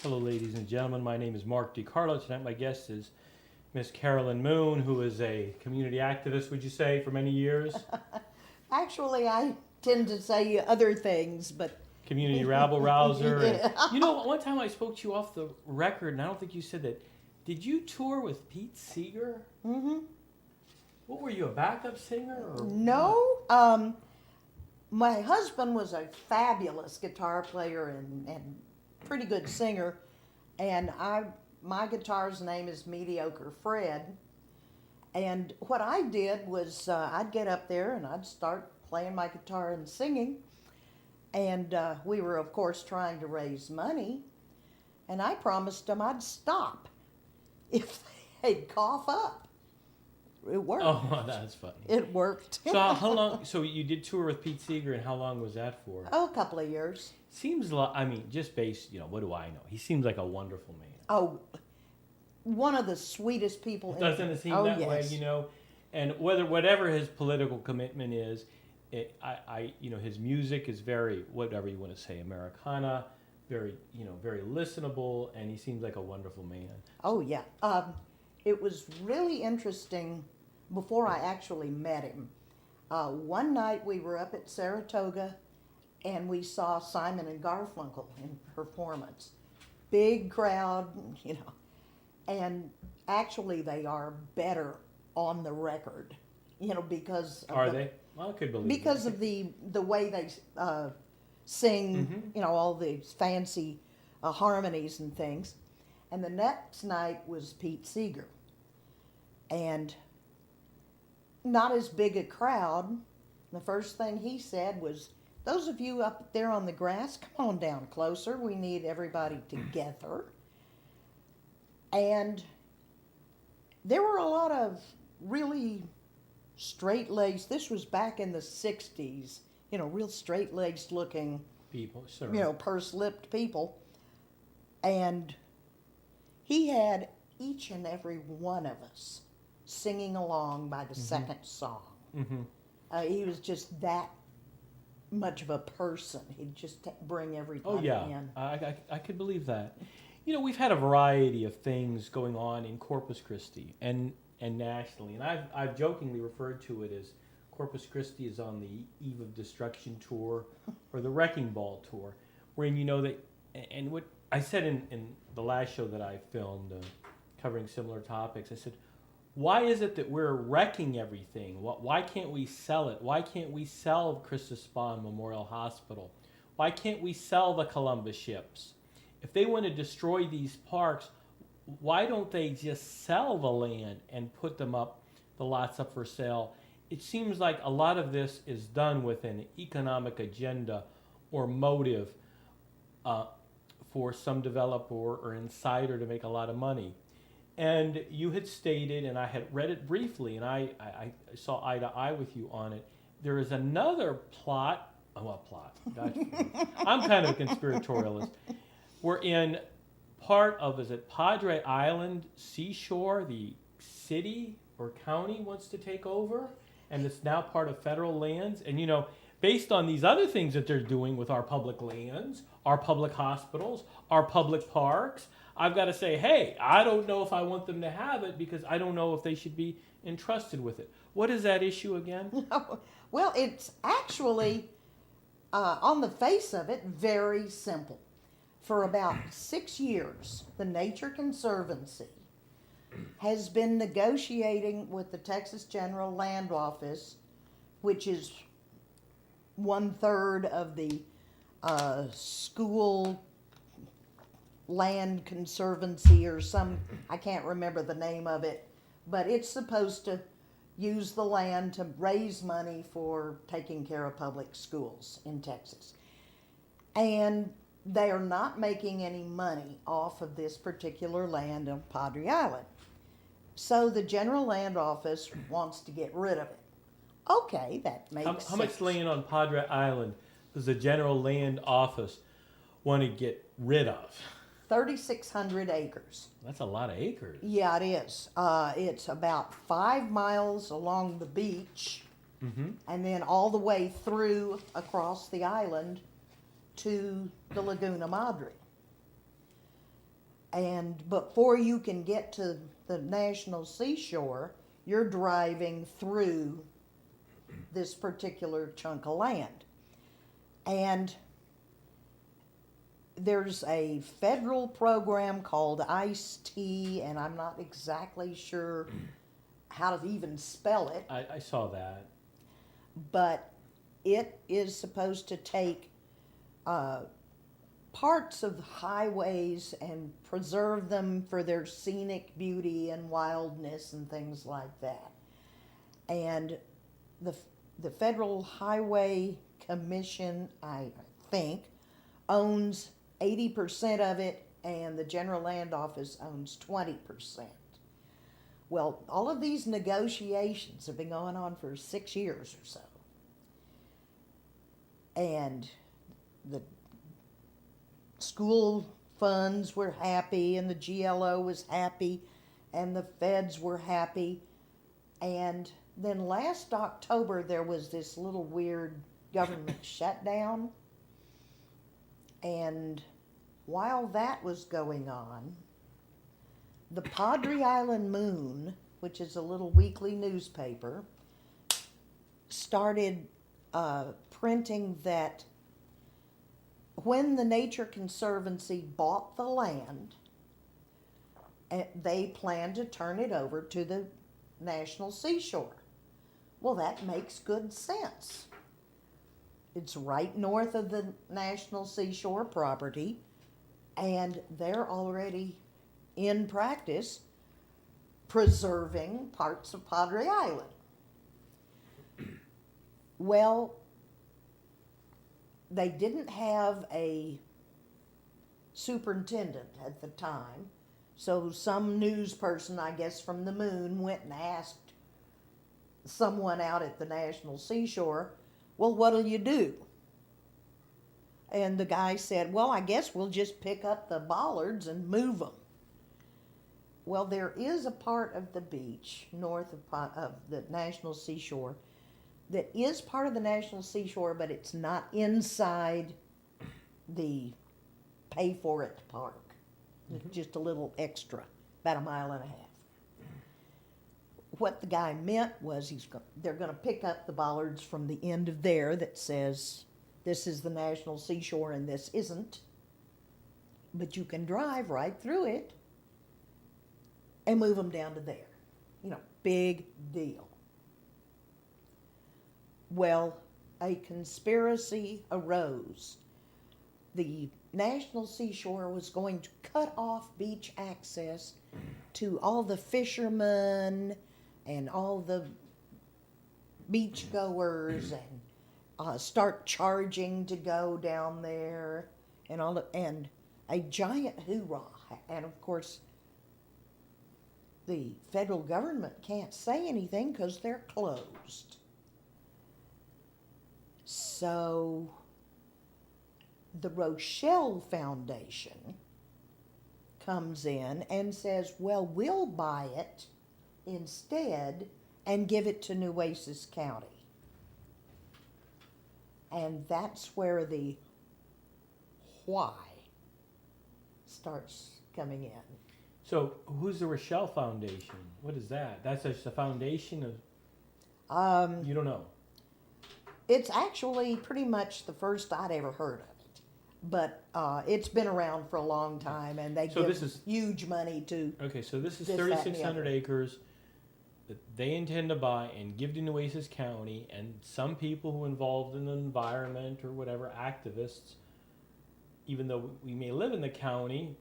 Hello, ladies and gentlemen. My name is Mark DiCarlo. Tonight, my guest is Miss Carolyn Moon, who is a community activist, would you say, for many years? Actually, I tend to say other things, but Community rabble-rouser. Yeah. And, you know, one time I spoke to you off the record, and I don't think you said that. Did you tour with Pete Seeger? Mm-hmm. What were you, a backup singer? Or No. My husband was a fabulous guitar player and pretty good singer, and my guitar's name is Mediocre Fred. And what I did was I'd get up there and I'd start playing my guitar and singing, and we were of course trying to raise money, and I promised them I'd stop if they'd cough up. It worked. Oh, that's funny. It worked. So how long? So you did tour with Pete Seeger, and how long was that for? Oh, a couple of years. Seems like, I mean, just based, what do I know? He seems like a wonderful man. Oh, one of the sweetest people. Doesn't it seem oh, that yes. way? And whatever his political commitment is, his music is very, whatever you want to say, Americana, very, very listenable, and he seems like a wonderful man. Oh, yeah. It was really interesting before I actually met him. One night we were up at Saratoga and we saw Simon and Garfunkel in performance. Big crowd, and actually they are better on the record, because of Are they? Well, I could believe because that. of the way they sing, Mhm. all these fancy harmonies and things. And the next night was Pete Seeger. And not as big a crowd. The first thing he said was, "Those of you up there on the grass, come on down closer. We need everybody together." And there were a lot of really straight-laced, this was back in the 60s, real straight-laced looking, People, sure. purse-lipped people. And he had each and every one of us singing along by the second song. Mm-hmm. He was just that much of a person. He'd just bring everybody Oh, yeah. in. I could believe that. We've had a variety of things going on in Corpus Christi and nationally. And I've jokingly referred to it as Corpus Christi is on the Eve of Destruction tour or the Wrecking Ball tour, wherein and what I said in the last show that I filmed covering similar topics, I said, why is it that we're wrecking everything? Why can't we sell it? Why can't we sell Christus Spawn Memorial Hospital? Why can't we sell the Columbus ships? If they want to destroy these parks, why don't they just sell the land and put the lots up for sale? It seems like a lot of this is done with an economic agenda or motive for some developer or insider to make a lot of money. And you had stated, and I had read it briefly, and I saw eye to eye with you on it. There is another plot. Gotcha. I'm kind of a conspiratorialist. We're in part of, is it Padre Island seashore, the city or county wants to take over, and it's now part of federal lands. And based on these other things that they're doing with our public lands, our public hospitals, our public parks, I've got to say, hey, I don't know if I want them to have it because I don't know if they should be entrusted with it. What is that issue again? Well, it's actually, on the face of it, very simple. For about 6 years, the Nature Conservancy has been negotiating with the Texas General Land Office, which is 1/3 of the school land conservancy or I can't remember the name of it, but it's supposed to use the land to raise money for taking care of public schools in Texas. And they are not making any money off of this particular land on Padre Island. So the General Land Office wants to get rid of it. Okay, that makes sense. How much land on Padre Island does the General Land Office want to get rid of? 3,600 acres. That's a lot of acres. Yeah, it is. It's about 5 miles along the beach, and then all the way through across the island to the Laguna Madre. And before you can get to the national seashore, you're driving through this particular chunk of land. And there's a federal program called ICE-T, and I'm not exactly sure how to even spell it, I saw that. but it is supposed to take parts of highways and preserve them for their scenic beauty and wildness and things like that. And the Federal Highway Commission, I think, owns 80% of it, and the General Land Office owns 20%. Well, all of these negotiations have been going on for 6 years or so. And the school funds were happy, and the GLO was happy, and the feds were happy. And then last October, there was this little weird government shutdown. And while that was going on, the Padre Island Moon, which is a little weekly newspaper, started printing that when the Nature Conservancy bought the land, they planned to turn it over to the National Seashore. Well, that makes good sense. It's right north of the National Seashore property, and they're already in practice preserving parts of Padre Island. Well, they didn't have a superintendent at the time, so some news person, I guess from the Moon, went and asked someone out at the National Seashore, well, what'll you do? And the guy said, well, I guess we'll just pick up the bollards and move them. Well, there is a part of the beach north of the National Seashore that is part of the National Seashore, but it's not inside the pay-for-it park. It's just a little extra, about 1.5 miles. What the guy meant was they're going to pick up the bollards from the end of there that says this is the National Seashore and this isn't, but you can drive right through it and move them down to there. You know, big deal. Well, a conspiracy arose. The National Seashore was going to cut off beach access to all the fishermen and all the beachgoers, and start charging to go down there, and and a giant hoorah. And of course, the federal government can't say anything because they're closed. So the Rochelle Foundation comes in and says, well, we'll buy it instead and give it to Nueces County. And that's where the why starts coming in. So who's the Rochelle Foundation? What is that? That's just a foundation of, you don't know. It's actually pretty much the first I'd ever heard of it. But it's been around for a long time, and they give huge money to. Okay, so this is 3,600 acres that they intend to buy and give to Nueces County, and some people who are involved in the environment or whatever, activists, even though we may live in the county,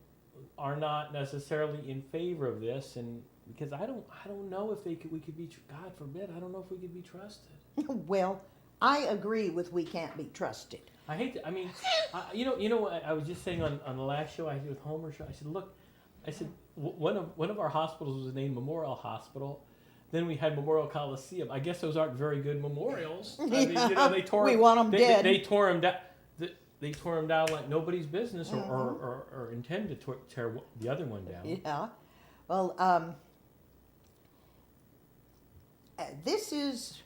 are not necessarily in favor of this, and because I don't know if we could be, God forbid, I don't know if we could be trusted. Well, I agree with we can't be trusted. I hate to, I mean, you know, I was just saying on the last show I did with Homer show, I said, look, one of our hospitals was named Memorial Hospital. Then we had Memorial Coliseum. I guess those aren't very good memorials. I mean, you know, we want them dead. They tore them down. They tore them down like nobody's business, or intend to tear the other one down. Yeah. Well, this is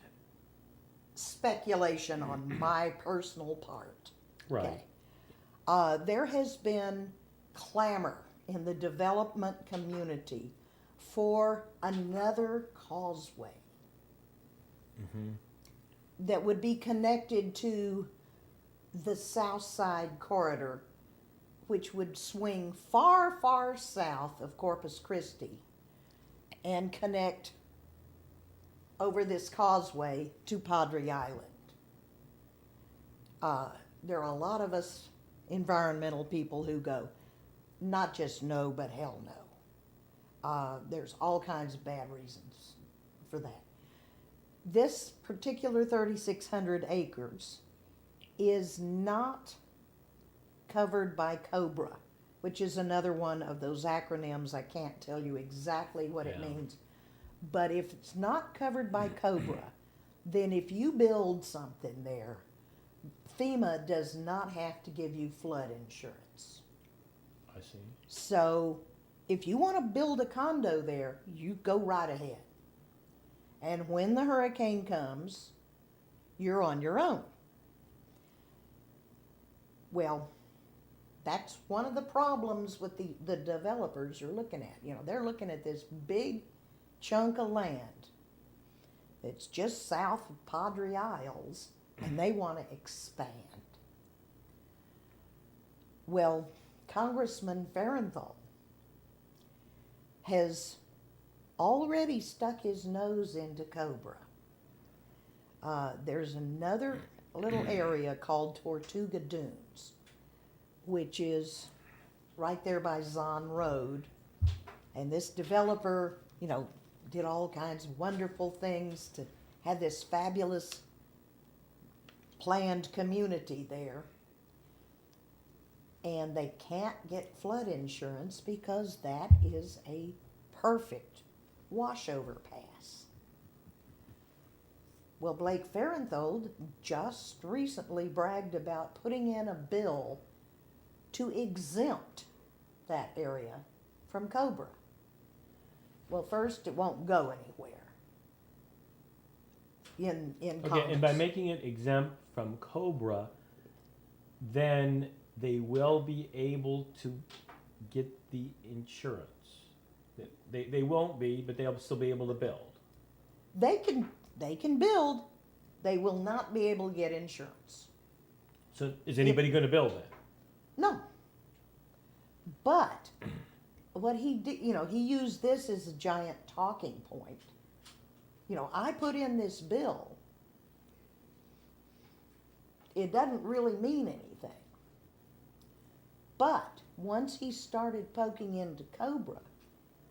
speculation on my personal part. Right. Okay. There has been clamor in the development community for another causeway that would be connected to the South Side Corridor, which would swing far, far south of Corpus Christi and connect over this causeway to Padre Island. There are a lot of us environmental people who go, not just no, but hell no. There's all kinds of bad reasons for that. This particular 3,600 acres is not covered by COBRA, which is another one of those acronyms. I can't tell you exactly what it means. But if it's not covered by COBRA, then if you build something there, FEMA does not have to give you flood insurance. I see. So if you want to build a condo there, you go right ahead. And when the hurricane comes, you're on your own. Well, that's one of the problems with the developers are looking at. You know, they're looking at this big chunk of land that's just south of Padre Isles, and they want to expand. Well, Congressman Farenthold has already stuck his nose into COBRA. There's another little area called Tortuga Dunes, which is right there by Zahn Road. And this developer, you know, did all kinds of wonderful things to have this fabulous planned community there. And they can't get flood insurance because that is a perfect washover pass. Well, Blake Farenthold just recently bragged about putting in a bill to exempt that area from COBRA. Well, first, it won't go anywhere in Congress. Okay, and by making it exempt from COBRA, then they will be able to get the insurance. They won't be, but they'll still be able to build. They can build. They will not be able to get insurance. So is anybody going to build that? No. But what he did, you know, he used this as a giant talking point. You know, I put in this bill. It doesn't really mean anything. But once he started poking into COBRA,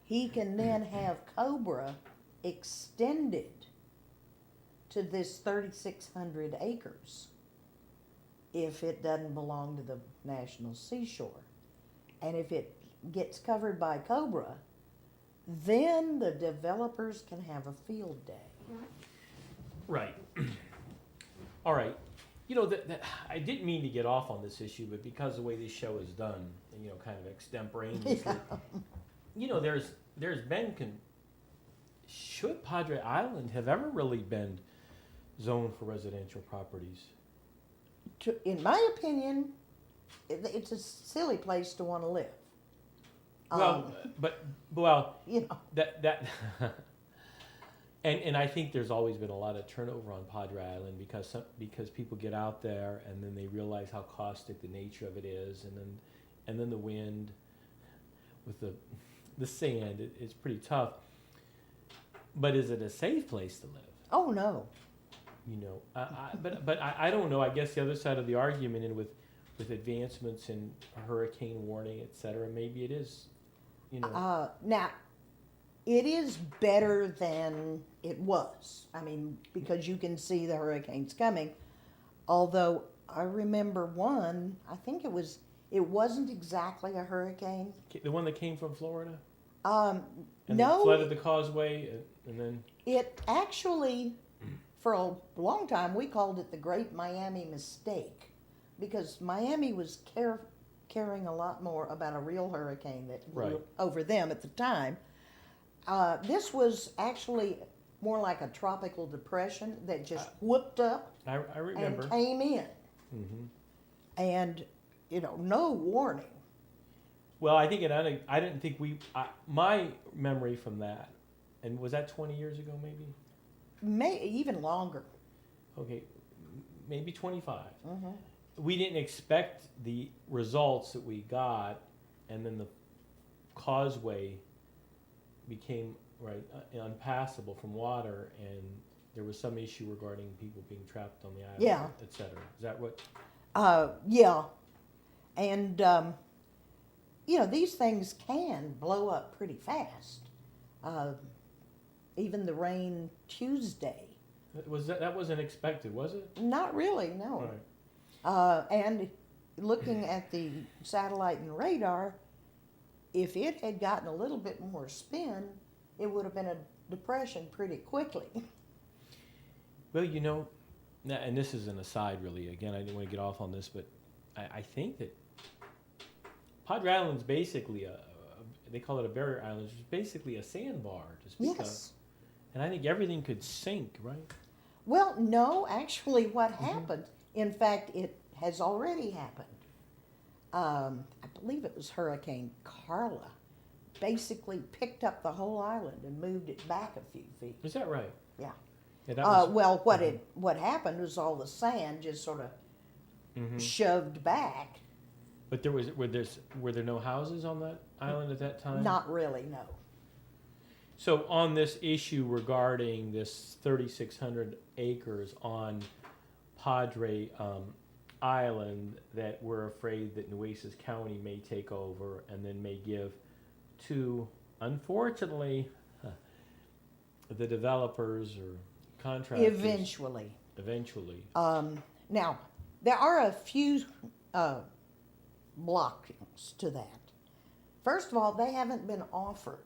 he can then have COBRA extended to this 3,600 acres if it doesn't belong to the National Seashore. And if it gets covered by COBRA, then the developers can have a field day. Right. All right. You know, I didn't mean to get off on this issue, but because of the way this show is done, you know, kind of extemporaneously, you know, there's been, should Padre Island have ever really been zoned for residential properties? In my opinion, it's a silly place to want to live. Well, You know, that and I think there's always been a lot of turnover on Padre Island because people get out there and then they realize how caustic the nature of it is, and then the wind with the sand, it's pretty tough. But is it a safe place to live? oh no. You know, but I don't know. I guess the other side of the argument, and with advancements in hurricane warning, et cetera, maybe it is, you know. Now, it is better than it was. I mean, because you can see the hurricanes coming. Although I remember one, I think it wasn't exactly a hurricane. The one that came from Florida? And No. Flooded the causeway, and then. It actually, for a long time, we called it the Great Miami Mistake, because Miami was caring a lot more about a real hurricane that blew over them at the time. This was actually more like a tropical depression that just whooped up I remember. and came in. Mm-hmm. And, you know, no warning. Well, I think I didn't think my memory from that, and was that 20 years ago maybe? Even longer. Okay, maybe 25. Mm-hmm. We didn't expect the results that we got, and then the causeway became unpassable from water, and there was some issue regarding people being trapped on the island, Yeah. etc. Is that what? Yeah. And, these things can blow up pretty fast. Even the rain Tuesday. That wasn't expected, was it? Not really, no. Right. And looking at the satellite and radar, if it had gotten a little bit more spin, it would have been a depression pretty quickly. Well, and this is an aside really, again, I didn't want to get off on this, but I think that Padre Island's basically they call it a barrier island, which is basically a sandbar to speak of. And I think everything could sink, right? Well, no, actually what happened, in fact, it has already happened. I believe it was Hurricane Carla, basically picked up the whole island and moved it back a few feet. Is that right? Yeah. Yeah, that was, Well, what happened was all the sand just sort of shoved back. But were there no houses on that island at that time? Not really, no. So on this issue regarding this 3,600 acres on Padre Island that we're afraid that Nueces County may take over and then may give to, unfortunately, the developers or contractors. Eventually. Now, there are a few blocks to that. First of all, they haven't been offered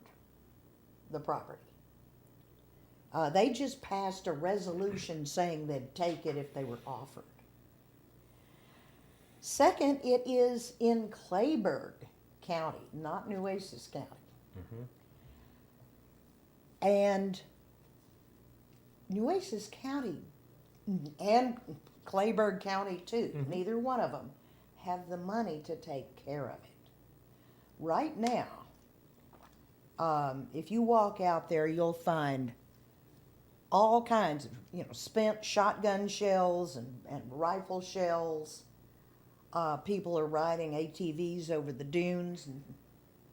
the property. They just passed a resolution saying they'd take it if they were offered. Second, it is in Clayburgh County, not Nueces County. And Nueces County and Clayburgh County too, neither one of them have the money to take care of it. Right now, if you walk out there, you'll find all kinds of, spent shotgun shells and rifle shells. People are riding ATVs over the dunes and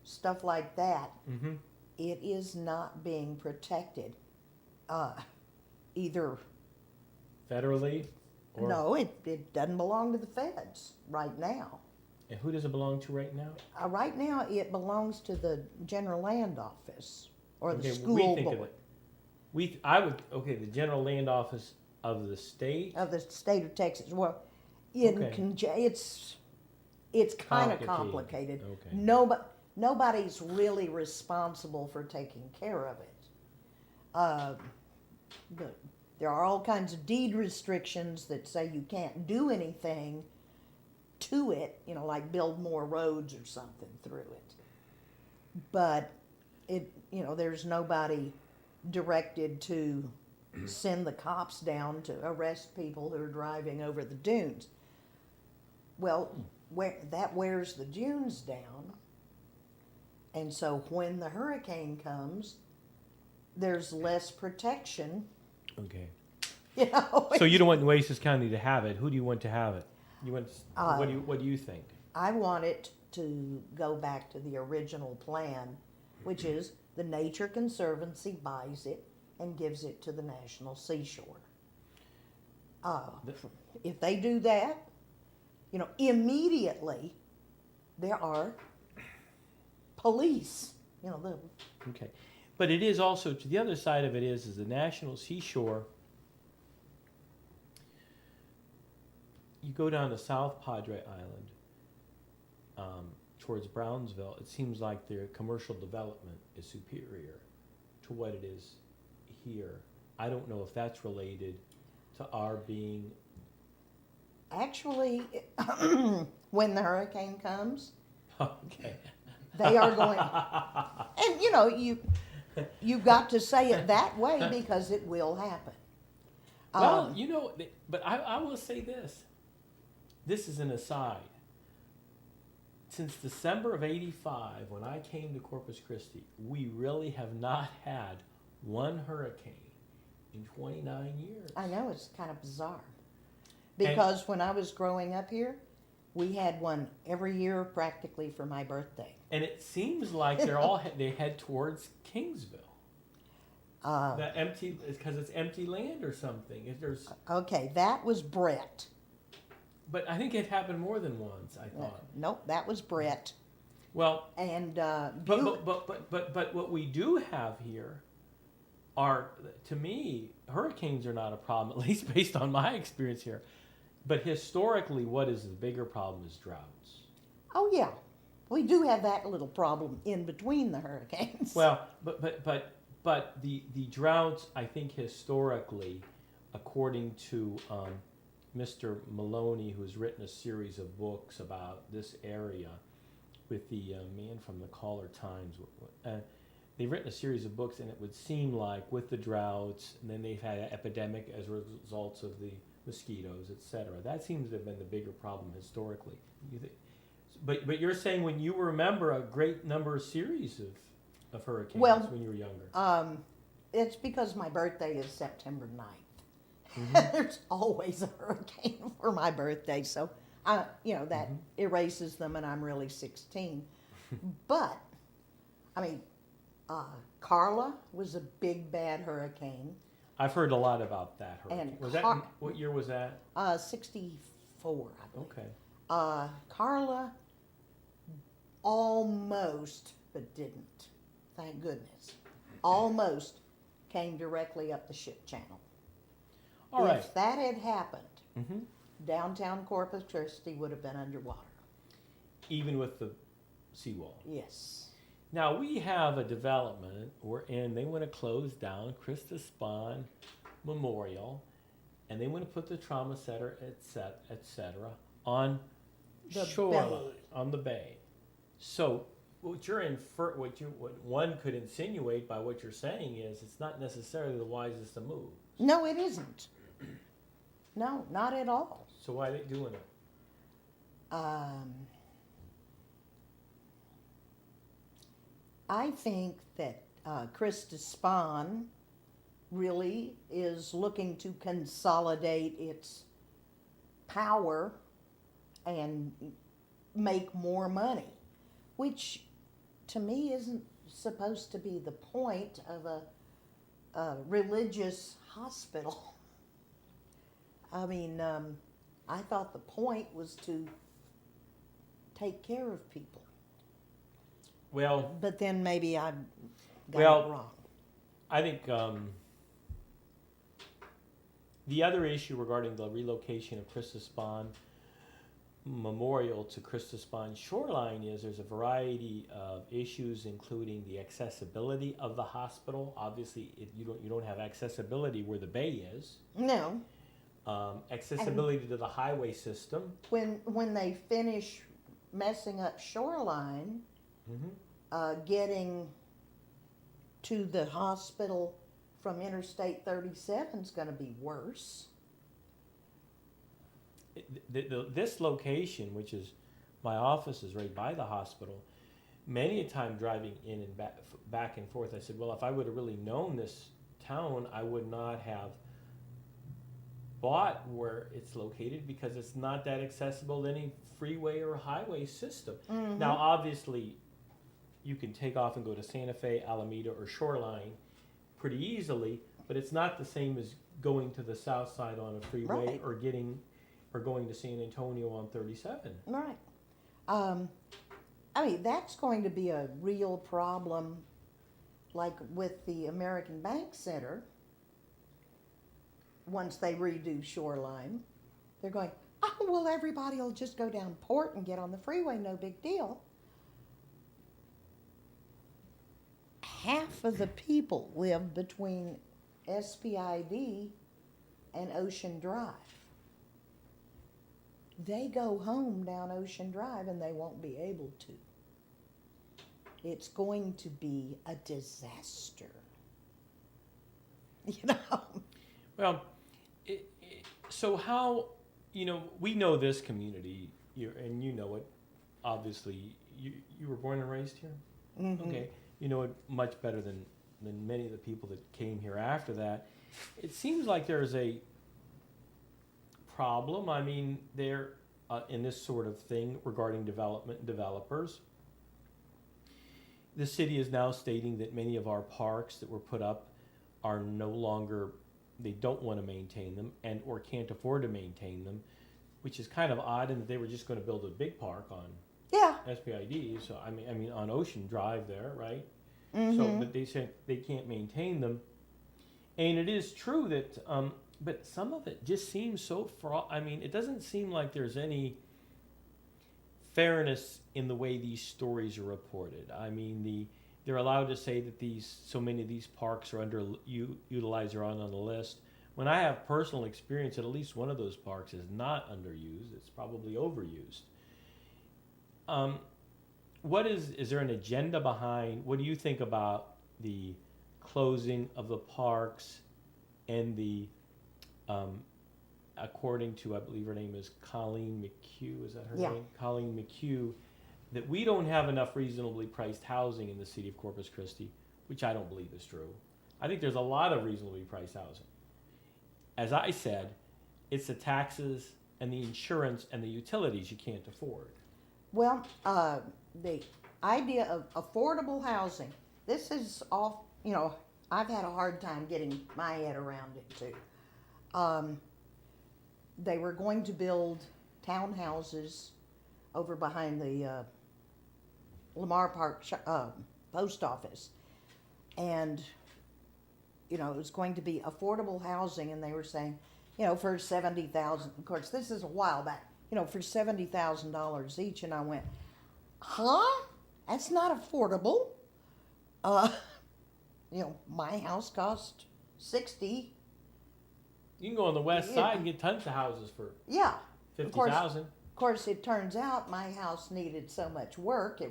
stuff like that. It is not being protected. Either federally? Or no, it doesn't belong to the feds right now. And who does it belong to right now? Right now, it belongs to the General Land Office or the school board. The General Land Office of the state? Of the state of Texas. Well, it's kind of complicated. Okay. Nobody's really responsible for taking care of it. But there are all kinds of deed restrictions that say you can't do anything to it, like build more roads or something through it. But there's nobody directed to send the cops down to arrest people who are driving over the dunes. Well, that wears the dunes down, and so when the hurricane comes, there's less protection. Okay. So you don't want Nueces County to have it. Who do you want to have it? What do you think? I want it to go back to the original plan, which is the Nature Conservancy buys it and gives it to the National Seashore. If they do that, immediately there are police. Okay. But it is also, to the other side of it is the National Seashore. You go down to South Padre Island, towards Brownsville, it seems like their commercial development is superior to what it is here. I don't know if that's related to our being... Actually, when the hurricane comes, okay, they are going... And, you've got to say it that way because it will happen. Well, but I will say this. This is an aside. since December of '85, when I came to Corpus Christi, we really have not had one hurricane in 29 years. I know, it's kind of bizarre. Because when I was growing up here, we had one every year practically for my birthday. And it seems like they're all they head towards Kingsville. That empty is because it's empty land or something. If there's Okay, that was Brett. But I think it happened more than once. I thought. Nope, that was Brett. Well, And but what we do have here are, to me, hurricanes are not a problem, at least based on my experience here. But historically, what is the bigger problem is droughts. oh yeah, we do have that little problem in between the hurricanes. Well, but the droughts, I think historically, according to Mr. Maloney, who's written a series of books about this area, with the man from the Caller Times. They've written a series of books, and it would seem like with the droughts, and then they've had an epidemic as a result of the mosquitoes, etc. That seems to have been the bigger problem historically. But you're saying when you remember a great number of series of hurricanes when you were younger. It's because my birthday is September 9th. Mm-hmm. There's always a hurricane for my birthday, so that Mm-hmm. erases them, and I'm really 16. But I mean, Carla was a big bad hurricane. I've heard a lot about that hurricane. And What year was that? 64, I believe. Okay. Carla almost, but didn't. Thank goodness. Almost came directly up the ship channel. All right. If that had happened, Mm-hmm. downtown Corpus Christi would have been underwater. Even with the seawall. Yes. Now we have a development wherein they want to close down Christa Spahn Memorial, and they want to put the trauma center, etc., on The shoreline, bay. on the bay. So what one could insinuate by what you're saying is it's not necessarily the wisest to move. No, it isn't. No, not at all. So why are they doing it? I think that Krista Spahn really is looking to consolidate its power and make more money, which to me isn't supposed to be the point of a religious hospital. I mean, I thought the point was to take care of people. Well, But then maybe I got it wrong. I think the other issue regarding the relocation of Christa Spahn Memorial to Christa Spahn Shoreline is there's a variety of issues, including the accessibility of the hospital. Obviously, you don't have accessibility where the bay is. No, Accessibility to the highway system. when they finish messing up Shoreline, Mm-hmm. getting to the hospital from Interstate 37 is going to be worse. This location, which is my office, is right by the hospital. Many a time driving in and back and forth, I said, well, if I would have really known this town, I would not have bought where it's located because it's not that accessible to any freeway or highway system. Mm-hmm. Now, obviously, you can take off and go to Santa Fe, Alameda, or Shoreline pretty easily, but it's not the same as going to the south side on a freeway Right. or going to San Antonio on 37. Right. I mean, that's going to be a real problem, like with the American Bank Center. Once they redo Shoreline, they're going, oh, well, everybody will just go down Port and get on the freeway, no big deal. Half of the people live between SPID and Ocean Drive. They go home down Ocean Drive and they won't be able to. It's going to be a disaster. You know? Well, so how, we know this community, and you know it obviously, you were born and raised here? Mhm. Okay. You know it much better than many of the people that came here after that. It seems like there's a problem. I mean, there in this sort of thing regarding development and developers. The city is now stating that many of our parks that were put up are no longer, they don't want to maintain them and or can't afford to maintain them, which is kind of odd in that they were just going to build a big park on Yeah. SPID. So I mean on Ocean Drive there, right? So, Mhm. but they said they can't maintain them, and it is true that, but some of it just seems so fraud. I mean, it doesn't seem like there's any fairness in the way these stories are reported. I mean, they're allowed to say that so many of these parks are utilized or on the list. When I have personal experience that at least one of those parks is not underused, it's probably overused. Um, what is there an agenda behind? What do you think about the closing of the parks and the according to, I believe her name is Colleen McHugh, is that her Yeah. name? Colleen McHugh, that we don't have enough reasonably priced housing in the city of Corpus Christi, which I don't believe is true. I think there's a lot of reasonably priced housing. As I said, it's the taxes and the insurance and the utilities you can't afford. Well, the idea of affordable housing, this is all, I've had a hard time getting my head around it too. They were going to build townhouses over behind the Lamar Park post office. And, it was going to be affordable housing, and they were saying, for 70,000. Of course, this is a while back. For $70,000 each, and I went, huh? That's not affordable. Uh, my house cost 60. You can go on the west Yeah. side and get tons of houses for Yeah. Of course, 50,000. Of course, it turns out my house needed so much work.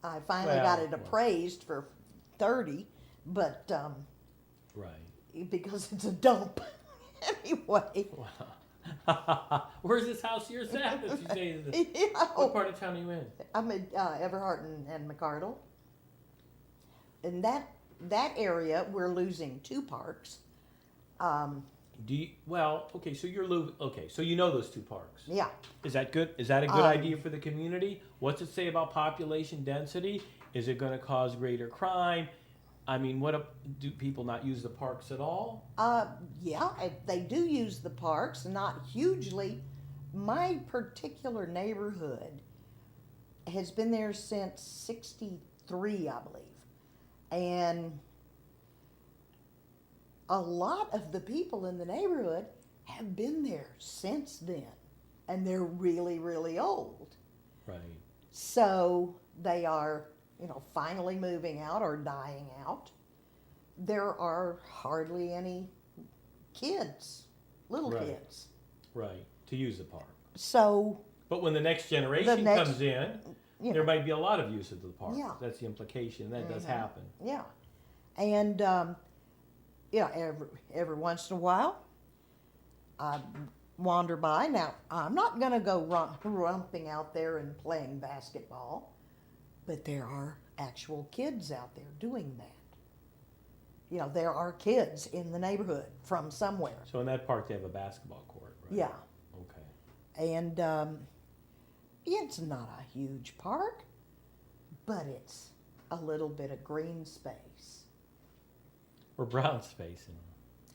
I finally Well, got it well. appraised for 30, but Right. because it's a dump. Anyway, Wow. Where's this house of yours at? That you say is the, what part of town are you in? I'm at Everhart and McArdle. In that area, we're losing 2 parks. Do you, well, okay, so okay, so you know those 2 parks. Yeah. Is that good? Is that a good idea for the community? What's it say about population density? Is it going to cause greater crime? I mean, do people not use the parks at all? Yeah, they do use the parks, not hugely. My particular neighborhood has been there since '63, I believe. And a lot of the people in the neighborhood have been there since then. And they're really, really old. Right. So they are, finally moving out or dying out. There are hardly any kids, little Right. kids. Right. To use the park. So, But when the next generation comes in, you there know, might be a lot of use of the park. Yeah. That's the implication. That does Mhm. happen. yeah. And, every once in a while, I wander by. Now, I'm not going to go romping out there and playing basketball, but there are actual kids out there doing that. There are kids in the neighborhood from somewhere. So in that park, they have a basketball court, right? Yeah. Okay. And it's not a huge park, but it's a little bit of green space. Or brown space.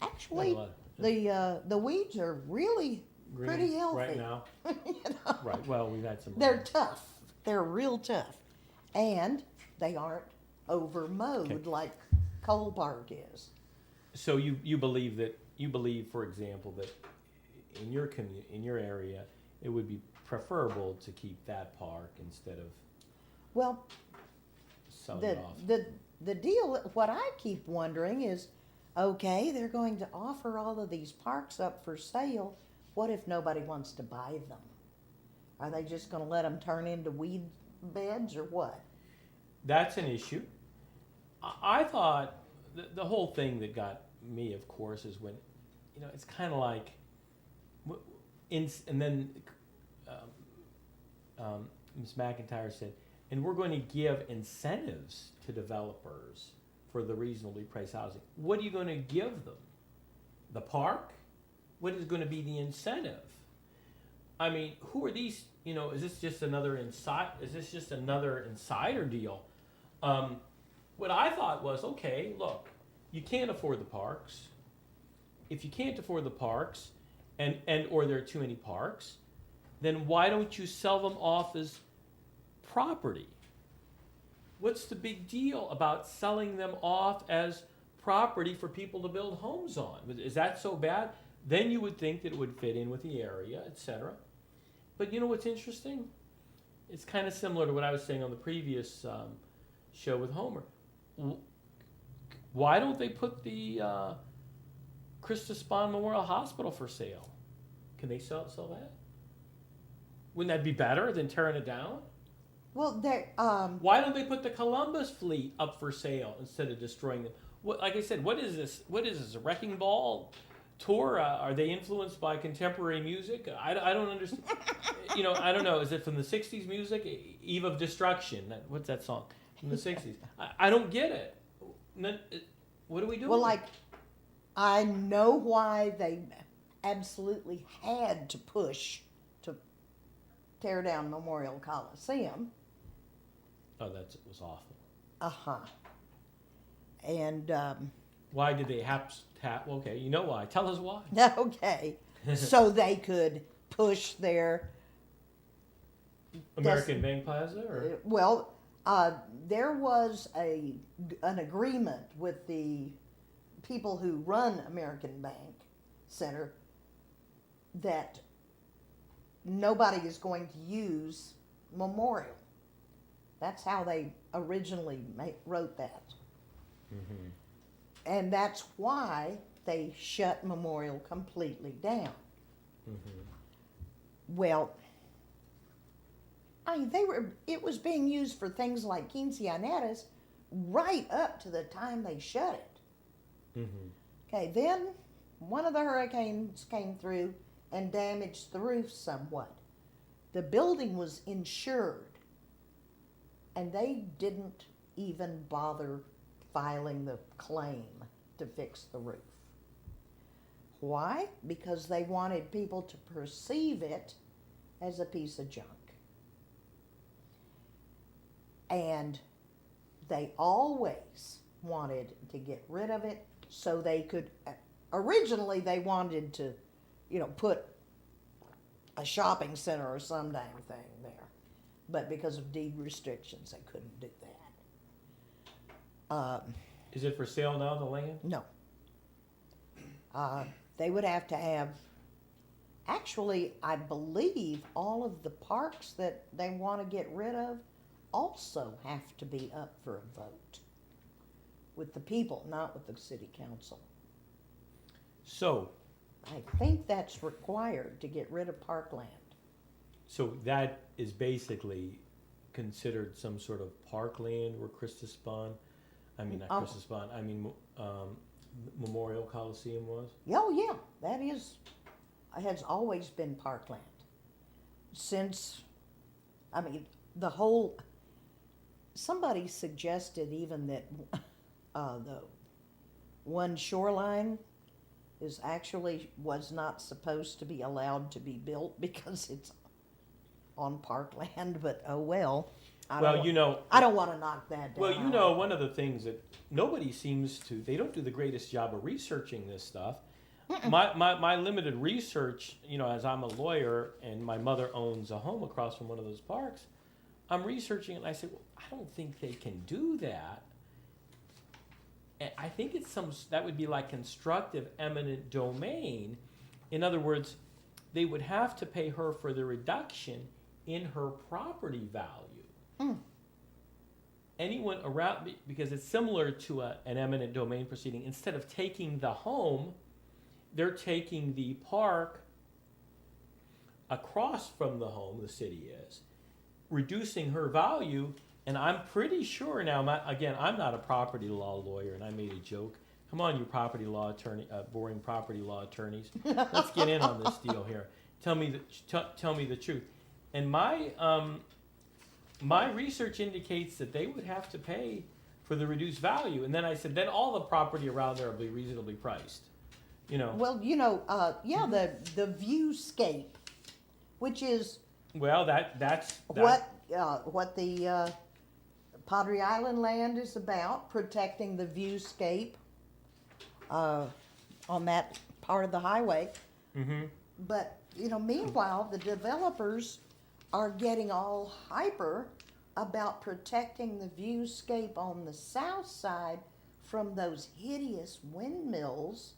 Actually, Not a lot. the weeds are really Green pretty healthy. right now. Right. Well, we've had some. They're tough. They're real tough, and they aren't over mowed Okay. like Cole Park is. So you believe, for example, that in your area, it would be preferable to keep that park instead of Well, selling the it off. the deal. What I keep wondering is, okay, they're going to offer all of these parks up for sale. What if nobody wants to buy them? Are they just going to let them turn into weed beds or what? That's an issue. I thought the whole thing that got me, of course, is when, it's kind of like, and then Ms. McIntyre said, and we're going to give incentives to developers for the reasonably priced housing. What are you going to give them? The park? What is going to be the incentive? I mean, who are these? You know, is this just another insider deal? What I thought was, okay, look, you can't afford the parks. If you can't afford the parks, and or there are too many parks, then why don't you sell them off as property? What's the big deal about selling them off as property for people to build homes on? Is that so bad? Then you would think that it would fit in with the area, etc. But you know what's interesting? It's kind of similar to what I was saying on the previous show with Homer. Why don't they put the Christus Spahn Memorial Hospital for sale? Can they sell that? Wouldn't that be better than tearing it down? Well, there. Why don't they put the Columbus fleet up for sale instead of destroying them? What, like I said, what is this? What is this? A wrecking ball tour? Are they influenced by contemporary music? I don't understand. You know, I don't know. Is it from the '60s music? Eve of Destruction. What's that song from the '60s? I don't get it. What are we doing? Well, like, I know why they absolutely had to push to tear down Memorial Coliseum. Oh, it was awful. And why did they have to? Okay, you know why? Tell us why. okay, so they could push their American Bank Plaza, or well, there was an agreement with the people who run American Bank Center that nobody is going to use Memorial. That's how they originally wrote that. Mm-hmm. And that's why they shut Memorial completely down. Mm-hmm. Well, I mean, it was being used for things like quinceañeras right up to the time they shut it. Mm-hmm. Okay, then one of the hurricanes came through and damaged the roof somewhat. The building was insured, and they didn't even bother filing the claim to fix the roof. Why? Because they wanted people to perceive it as a piece of junk. And they always wanted to get rid of it so they could, originally they wanted to, put a shopping center or some dang thing there. But because of deed restrictions, they couldn't do that. Is it for sale now, the land? No. They would have to have, actually, I believe all of the parks that they want to get rid of also have to be up for a vote with the people, not with the city council. So, I think that's required to get rid of parkland. so that is basically considered some sort of parkland where Christus Spahn, Christus Spahn, Memorial Coliseum was? Oh, yeah, that has always been parkland. Since, somebody suggested even that the one shoreline was not supposed to be allowed to be built because it's on parkland, but oh well. I don't want to knock that down. Well, one of the things that nobody seems to, they don't do the greatest job of researching this stuff. My limited research, as I'm a lawyer and my mother owns a home across from one of those parks, I'm researching it and I said, well, I don't think they can do that. And I think that would be like constructive eminent domain. In other words, they would have to pay her for the reduction in her property value. Anyone around, because it's similar to an eminent domain proceeding, instead of taking the home, they're taking the park across from the home, the city is, reducing her value. And I'm pretty sure now, I'm not a property law lawyer, and I made a joke. Come on, you property law attorney, boring property law attorneys. Let's get in on this deal here. Tell me the truth. And my my research indicates that they would have to pay for the reduced value. And then I said, then all the property around there will be reasonably priced. You know, Well, yeah, the viewscape, which is well, that's what the Pottery Island land is about, protecting the viewscape on that part of the highway. Mm-hmm. But, meanwhile, the developers are getting all hyper about protecting the viewscape on the south side from those hideous windmills.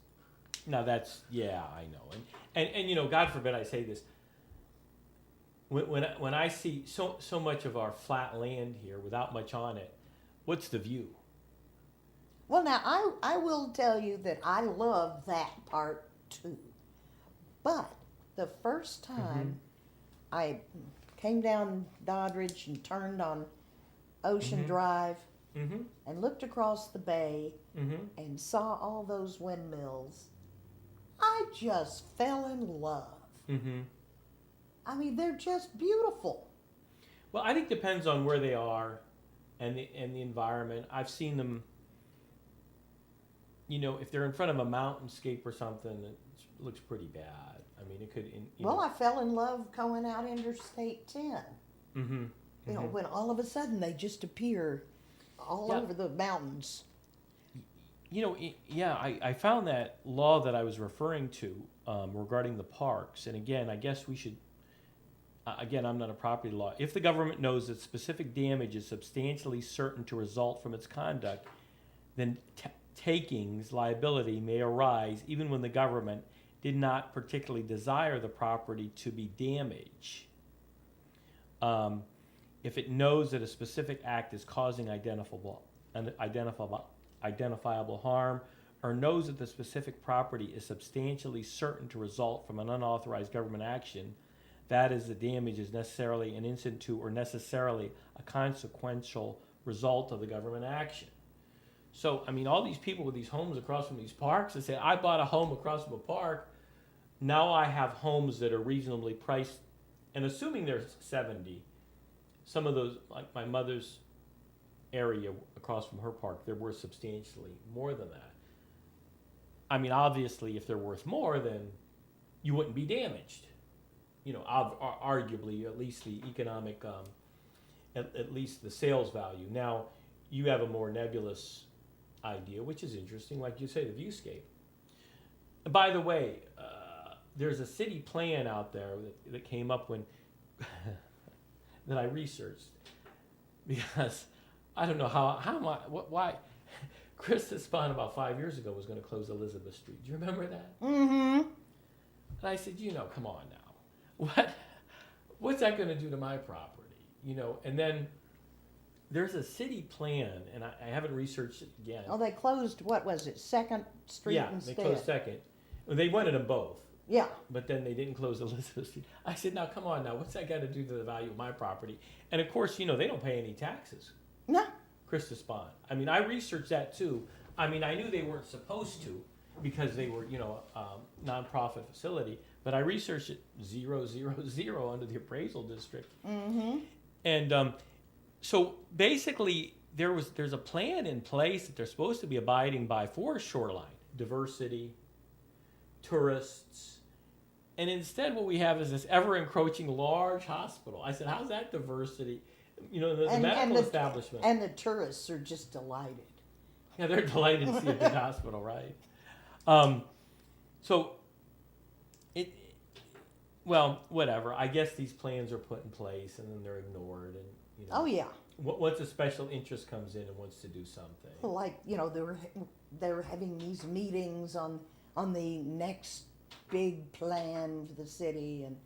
Now that's, yeah, I know. And God forbid I say this. When I see so much of our flat land here without much on it, what's the view? Well, now, I will tell you that I love that part too. But the first time I came down Doddridge and turned on Ocean Drive and looked across the bay and saw all those windmills, I just fell in love. I mean, they're just beautiful. Well, I think it depends on where they are and the environment. I've seen them, if they're in front of a mountainscape or something, it looks pretty bad. I mean, it could. I fell in love going out Interstate 10. When all of a sudden they just appear all over the mountains. I found that law that I was referring to regarding the parks, and again, I guess we should. Again, I'm not a property law. If the government knows that specific damage is substantially certain to result from its conduct, then takings liability may arise even when the government did not particularly desire the property to be damaged. If it knows that a specific act is causing identifiable harm, or knows that the specific property is substantially certain to result from an unauthorized government action, that is, the damage is necessarily an incident to or necessarily a consequential result of the government action. So, I mean, all these people with these homes across from these parks, they say, I bought a home across from a park. Now I have homes that are reasonably priced. And assuming there's 70, some of those, like my mother's area across from her park, they're worth substantially more than that. I mean, obviously, if they're worth more, then you wouldn't be damaged. Arguably, at least the economic, at least the sales value. Now, you have a more nebulous idea, which is interesting, like you say, the viewscape. By the way, there's a city plan out there that came up when that I researched, because I don't know why Chris Despond about 5 years ago was going to close Elizabeth Street. Do you remember that? Mm-hmm. And I said, come on now. What's that going to do to my property? And then there's a city plan, and I haven't researched it again. Oh, they closed, what was it, 2nd Street instead? Yeah, they closed 2nd. They wanted them both. Yeah. But then they didn't close Elizabeth Street. I said, now come on now, what's that got to do to the value of my property? And of course, they don't pay any taxes. No. Chris Despond. I mean, I researched that too. I mean, I knew they weren't supposed to because they were, nonprofit facility. But I researched it 000 under the appraisal district. Mm-hmm. And so basically, there's a plan in place that they're supposed to be abiding by for shoreline diversity, tourists, and instead what we have is this ever-encroaching large hospital. I said, how's that diversity? The medical establishment. And the tourists are just delighted. Yeah, they're delighted to see a big hospital, right? So, whatever. I guess these plans are put in place and then they're ignored, and Oh yeah. Once a special interest comes in and wants to do something. Like they were having these meetings on the next big plan for the city, and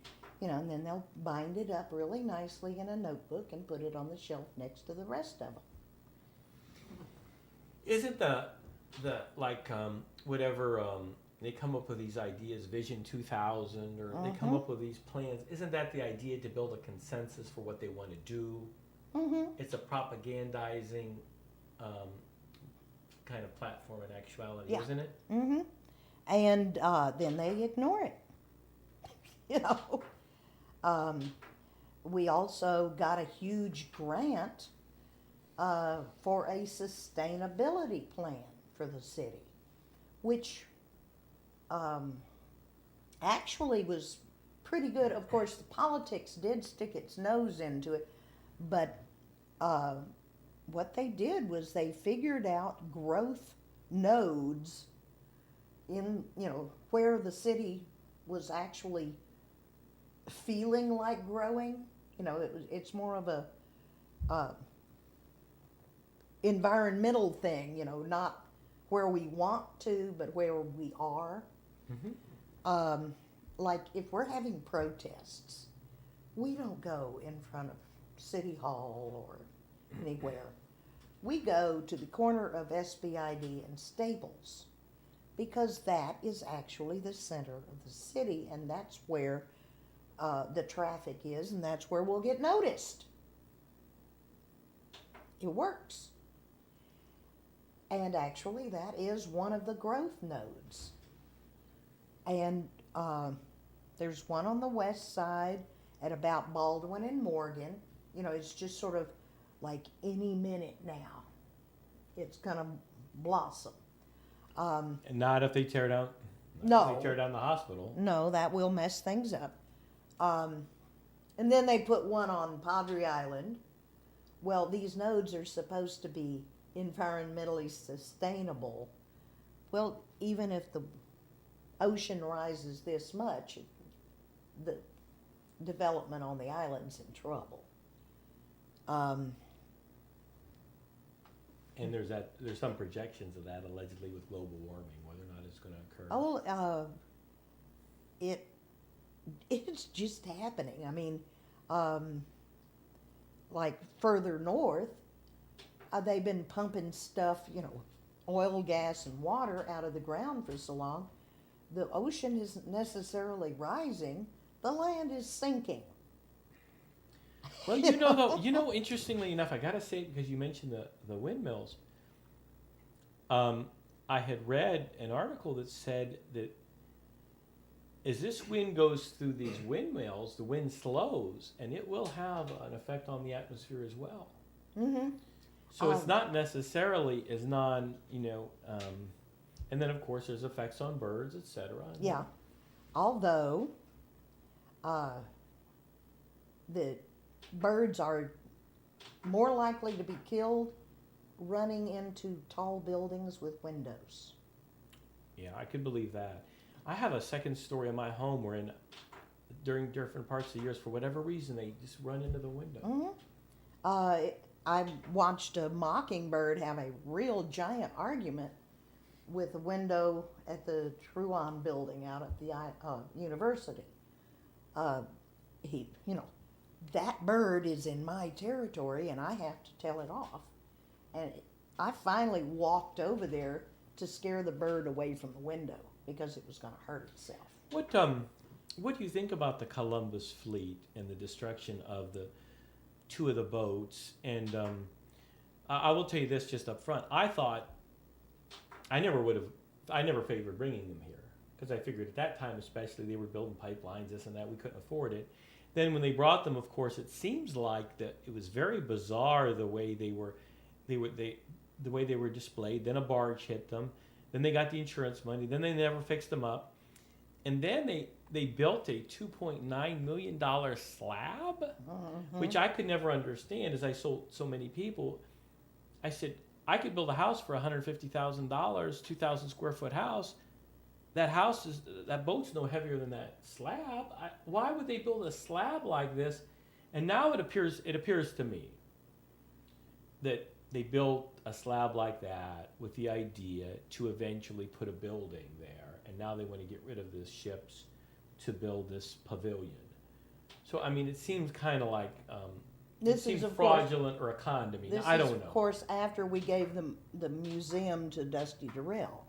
and then they'll bind it up really nicely in a notebook and put it on the shelf next to the rest of them. Isn't whatever they come up with these ideas, Vision 2000, or they come up with these plans? Isn't that the idea, to build a consensus for what they want to do? Mm-hmm. It's a propagandizing kind of platform in actuality, isn't it? Mm-hmm. And then they ignore it. we also got a huge grant for a sustainability plan for the city, which actually was pretty good. Of course, the politics did stick its nose into it, but what they did was they figured out growth nodes in, where the city was actually feeling like growing. It's more of a environmental thing, not where we want to, but where we are. Mm-hmm. Like if we're having protests, we don't go in front of City Hall or anywhere. We go to the corner of SBID and Staples because that is actually the center of the city, and that's where the traffic is, and that's where we'll get noticed. It works. And actually, that is one of the growth nodes. And there's one on the west side at about Baldwin and Morgan. It's just sort of like any minute now, it's going to blossom. And not if they tear down. No. If they tear down the hospital. No, that will mess things up. And then they put one on Padre Island. Well, these nodes are supposed to be environmentally sustainable. Well, even if the ocean rises this much, the development on the island's in trouble. And there's some projections of that allegedly with global warming, whether or not it's going to occur. Oh, it's just happening. I mean, like further north, they've been pumping stuff, oil, gas, and water out of the ground for so long. The ocean isn't necessarily rising; the land is sinking. Well, though, interestingly enough, I gotta say, because you mentioned the windmills, I had read an article that said that as this wind goes through these windmills, the wind slows, and it will have an effect on the atmosphere as well. Mm-hmm. So it's not necessarily as and then of course there's effects on birds, etc. Yeah, although the birds are more likely to be killed running into tall buildings with windows. Yeah, I could believe that. I have a second story in my home where during different parts of the years, for whatever reason, they just run into the window. Mm-hmm. I watched a mockingbird have a real giant argument with a window at the Truon building out at the university. That bird is in my territory and I have to tell it off. And I finally walked over there to scare the bird away from the window because it was going to hurt itself. What do you think about the Columbus fleet and the destruction of the two of the boats? And I will tell you this just up front. I thought I never favored bringing them here because I figured at that time especially they were building pipelines, this and that, we couldn't afford it. Then when they brought them, of course, it seems like that it was very bizarre the way they were displayed. Then a barge hit them. Then they got the insurance money. Then they never fixed them up. And then they built a $2.9 million slab, which I could never understand as I sold so many people. I said, I could build a house for $150,000, 2,000 square foot house. That boat's no heavier than that slab. Why would they build a slab like this? And now it appears to me that they built a slab like that with the idea to eventually put a building there. And now they want to get rid of the ships to build this pavilion. So, I mean, it seems kind of like This is fraudulent or a condominium. I don't know. Of course, after we gave them the museum to Dusty Durrell.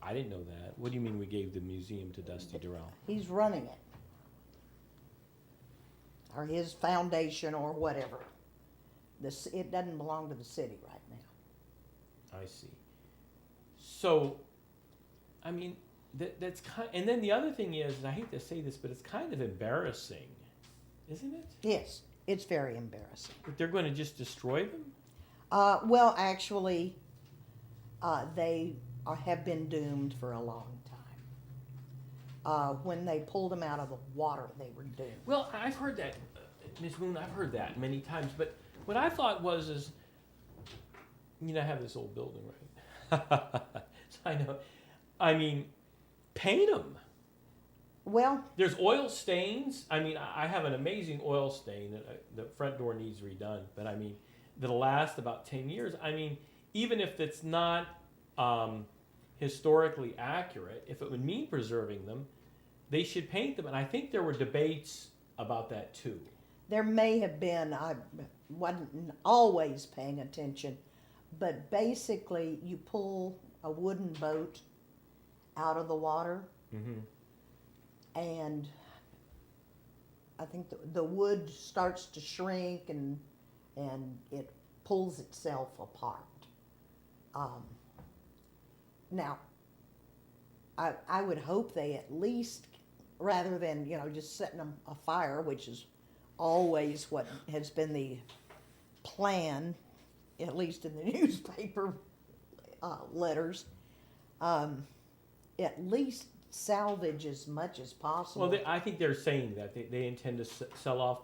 I didn't know that. What do you mean we gave the museum to Dusty Durrell? He's running it. Or his foundation or whatever. It doesn't belong to the city right now. I see. So, I mean, that's kind. And then the other thing is, and I hate to say this, but it's kind of embarrassing isn't it? Yes, it's very embarrassing. But they're going to just destroy them? Well, actually, have been doomed for a long time. When they pulled them out of the water, they were doomed. Well, I've heard that, Ms. Moon, I've heard that many times. But what I thought is, I have this old building, right? So I know. I mean, paint them. Well, There's oil stains. I mean, I have an amazing oil stain that the front door needs redone. But I mean, that'll last about 10 years. I mean, even if it's not historically accurate, if it would mean preserving them, they should paint them. And I think there were debates about that too. there may have been, I wasn't always paying attention, but basically you pull a wooden boat out of the water, Mm-hmm. and I think the wood starts to shrink and it pulls itself apart. Now, I would hope they at least, rather than just setting them afire, which is always what has been the plan, at least in the newspaper letters, at least salvage as much as possible. Well, I think they're saying that they intend to sell off.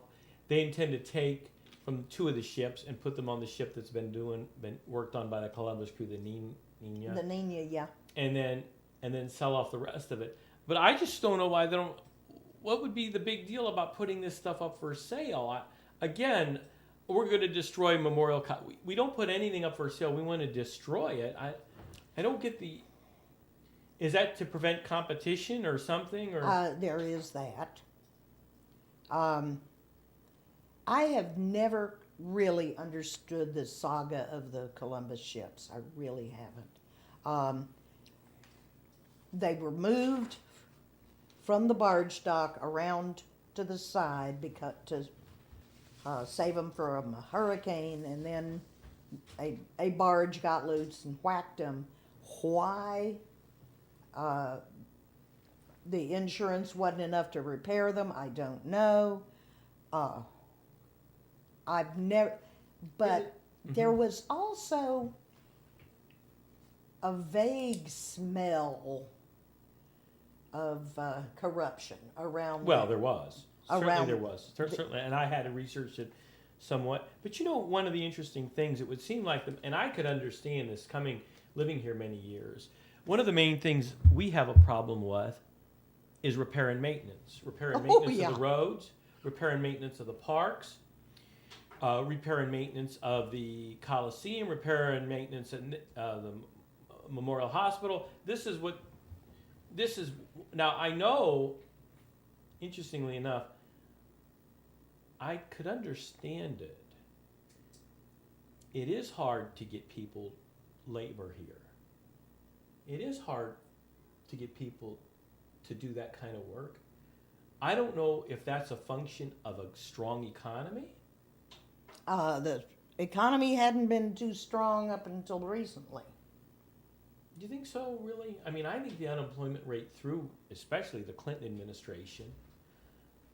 They intend to take from two of the ships and put them on the ship that's been worked on by the Columbus crew, the Nina. The Nina, yeah. And then sell off the rest of it. But I just don't know why they don't. What would be the big deal about putting this stuff up for sale? Again, we're going to destroy Memorial. We don't put anything up for sale. We want to destroy it. I don't get the. Is that to prevent competition or something? Or There is that. I have never really understood the saga of the Columbus ships. I really haven't. They were moved from the barge dock around to the side to save them from a hurricane, and then a barge got loose and whacked them. Why the insurance wasn't enough to repair them, I don't know. I've never, but there was also a vague smell of corruption around. well, there was. Certainly Around there was. Certainly, and I had to research it somewhat. But one of the interesting things, it would seem like, and I could understand this living here many years. One of the main things we have a problem with is repair and maintenance. Repair and maintenance yeah. of the roads, repair and maintenance of the parks, repair and maintenance of the Coliseum, repair and maintenance at the Memorial Hospital. This is now I know, interestingly enough, I could understand it. It is hard to get people labor here. It is hard to get people to do that kind of work. I don't know if that's a function of a strong economy. The economy hadn't been too strong up until recently. Do you think so, really? I mean, I think the unemployment rate through, especially the Clinton administration,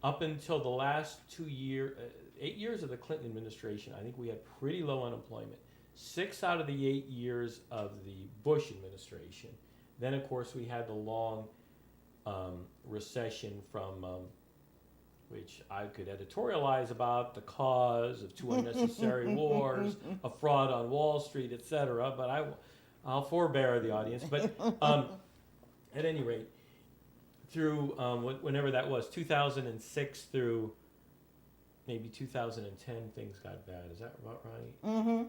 up until the last 8 years of the Clinton administration, I think we had pretty low unemployment. 6 out of the 8 years of the Bush administration. Then, of course, we had the long recession from, which I could editorialize about, the cause of 2 unnecessary wars, a fraud on Wall Street, etc. But I'll forbear the audience. But at any rate, through whenever that was, 2006 through maybe 2010, things got bad. Is that about right? Mm-hmm.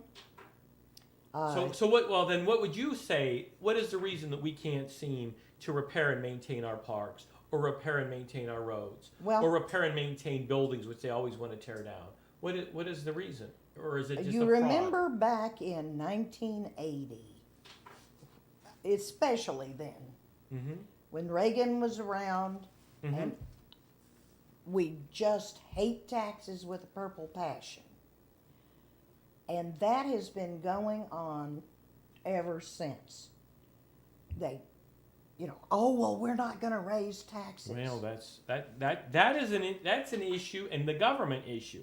So what? Well, then, what would you say? What is the reason that we can't seem to repair and maintain our parks, or repair and maintain our roads, Well, or repair and maintain buildings, which they always want to tear down? What is the reason, or is it just you a fraud? remember back in 1980, especially then, Mm-hmm. when Reagan was around, Mm-hmm. and we just hate taxes with a purple passion. And that has been going on ever since. They oh, well, we're not going to raise taxes. Well, that's an issue, and the government issue.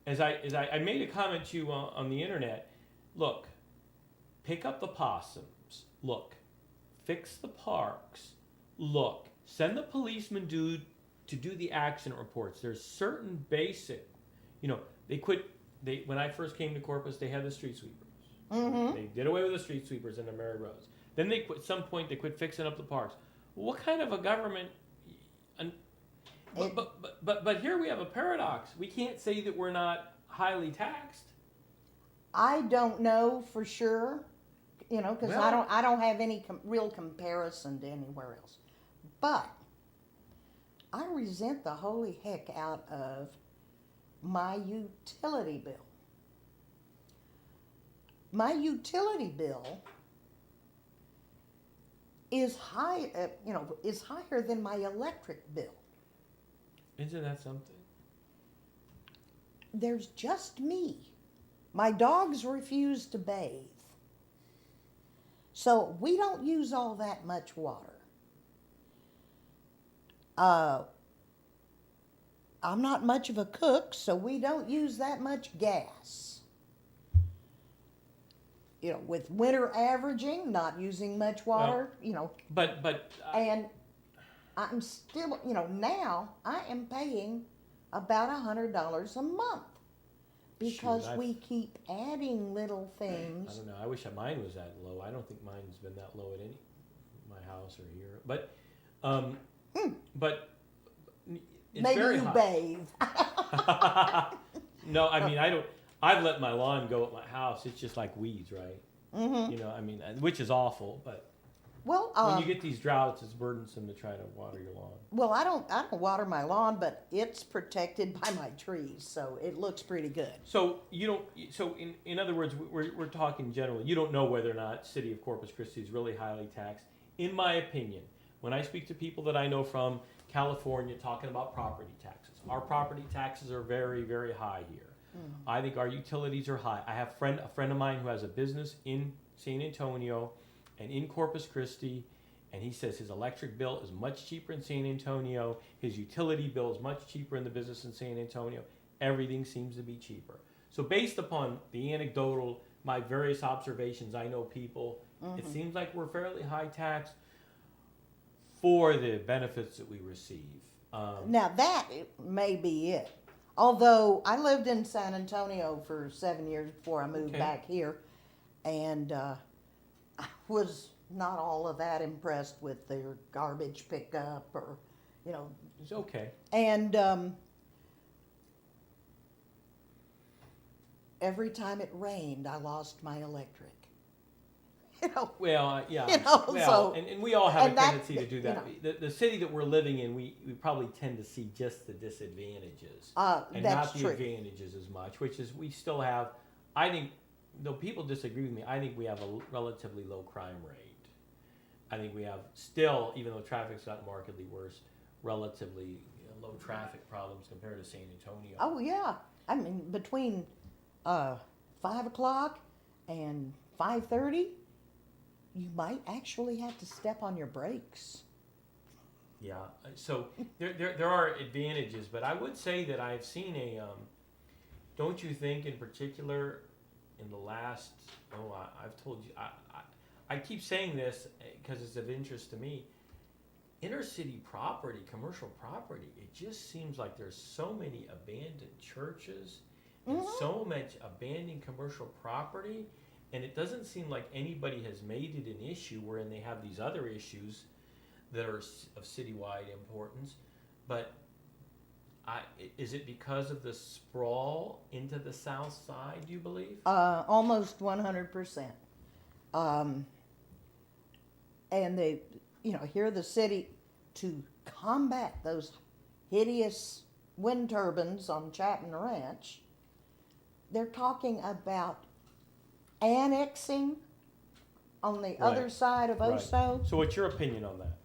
As I made a comment to you on the internet. Look, pick up the possums. Look, fix the parks. Look, send the policeman dude to do the accident reports. There's certain basic, when I first came to Corpus, they had the street sweepers. Mm-hmm. They did away with the street sweepers in the Mary Roads. Then at some point they quit fixing up the parks. What kind of a government? But here we have a paradox. We can't say that we're not highly taxed. I don't know for sure, because I don't have any real comparison to anywhere else. But I resent the holy heck out of my utility bill. My utility bill is is higher than my electric bill. Isn't that something? There's just me. My dogs refuse to bathe. So we don't use all that much water. I'm not much of a cook, so we don't use that much gas. With winter averaging, not using much water, But and I'm still, now I am paying about $100 a month because Shoot, we keep adding little I things. don't know. I wish mine was that low. I don't think mine's been that low at my house or here. But it's Maybe very you high. bathe. No, I mean I don't. I've let my lawn go at my house. It's just like weeds, right? Mm-hmm. Which is awful. But Well, when you get these droughts, it's burdensome to try to water your lawn. well, I don't water my lawn, but it's protected by my trees, so it looks pretty good. So you don't. So in other words, we're talking generally. You don't know whether or not City of Corpus Christi is really highly taxed. In my opinion, when I speak to people that I know from California talking about property taxes, our property taxes are very, very high here. I think our utilities are high. I have a friend of mine who has a business in San Antonio and in Corpus Christi, and he says his electric bill is much cheaper in San Antonio. His utility bill is much cheaper in the business in San Antonio. Everything seems to be cheaper. So based upon the anecdotal, my various observations, I know people, it seems like we're fairly high taxed for the benefits that we receive. Now that may be it. Although I lived in San Antonio for 7 years before I moved Okay. back here, and I was not all of that impressed with their garbage pickup or, It's okay. and every time it rained, I lost my electric. Well, yeah. Well, so- and we all have a and that- tendency to do that. The city that we're living in, we probably tend to see just the disadvantages and That's not the true. advantages as much, which is we still have, I think, though people disagree with me, I think we have a relatively low crime rate. I think we have still, even though traffic's gotten markedly worse, relatively low traffic problems compared to San Antonio. Oh yeah, I mean between 5 o'clock and 5:30, you might actually have to step on your brakes. Yeah, so there are advantages, but I would say that I've seen don't you think in particular in the last, I've told you, I keep saying this because it's of interest to me, inner city property, commercial property, it just seems like there's so many abandoned churches and so much abandoned commercial property. And it doesn't seem like anybody has made it an issue wherein they have these other issues that are of citywide importance. But is it because of the sprawl into the south side, do you believe? Almost 100%. And they, here the city, to combat those hideous wind turbines on Chapman Ranch, they're talking about annexing on the other side of Right. Oso. So what's your opinion on that?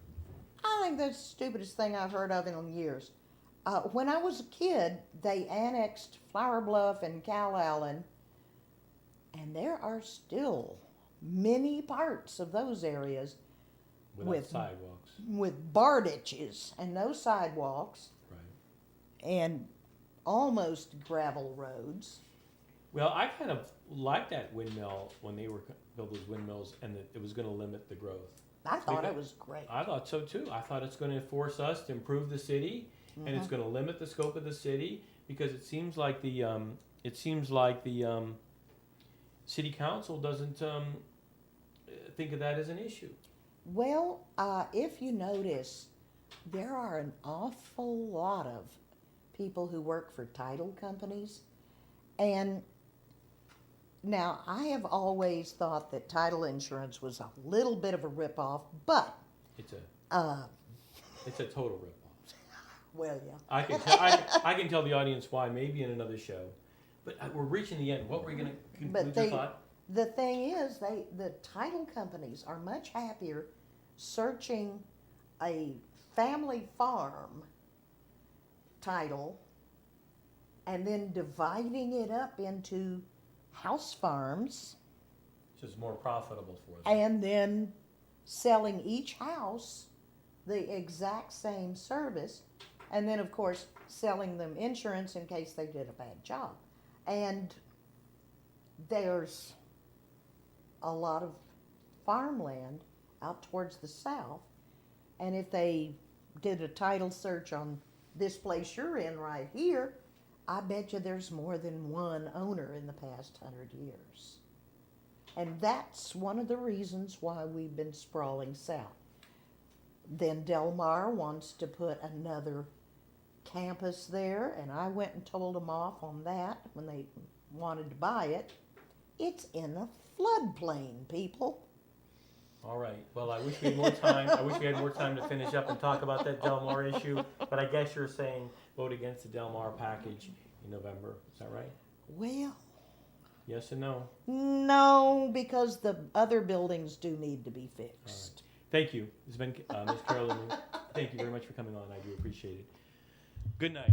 I think that's the stupidest thing I've heard of in years. When I was a kid, they annexed Flower Bluff and Calallen, and there are still many parts of those areas Without with sidewalks. with bar ditches and no sidewalks Right. and almost gravel roads. Well, I kind of liked that windmill when they were built those windmills, and that it was going to limit the growth. I thought Because- it was great. I thought so too. I thought it's going to force us to improve the city, and it's going to limit the scope of the city, because it seems like the city council doesn't think of that as an issue. Well, if you notice, there are an awful lot of people who work for title companies. And now I have always thought that title insurance was a little bit of a ripoff, but, It's a total ripoff. well, yeah. I can tell the audience why, maybe in another show. But we're reaching the end. What were you going to conclude your thought? The thing is, the title companies are much happier searching a family farm title and then dividing it up into house farms It's just more profitable for them. and then selling each house the exact same service, and then of course selling them insurance in case they did a bad job. And there's a lot of farmland out towards the south, and if they did a title search on this place you're in right here, I bet you there's more than one owner in the past 100 years. And that's one of the reasons why we've been sprawling south. Then Del Mar wants to put another campus there, and I went and told them off on that when they wanted to buy it. It's in a floodplain, people. All right. Well, I wish we had more time. I wish we had more time to finish up and talk about that Del Mar issue. But I guess you're saying vote against the Del Mar package in November. Is that right? Well, Yes and no? no, because the other buildings do need to be fixed. Thank you. It's been Ms. Carolyn Moon. Thank you very much for coming on. I do appreciate it. Good night.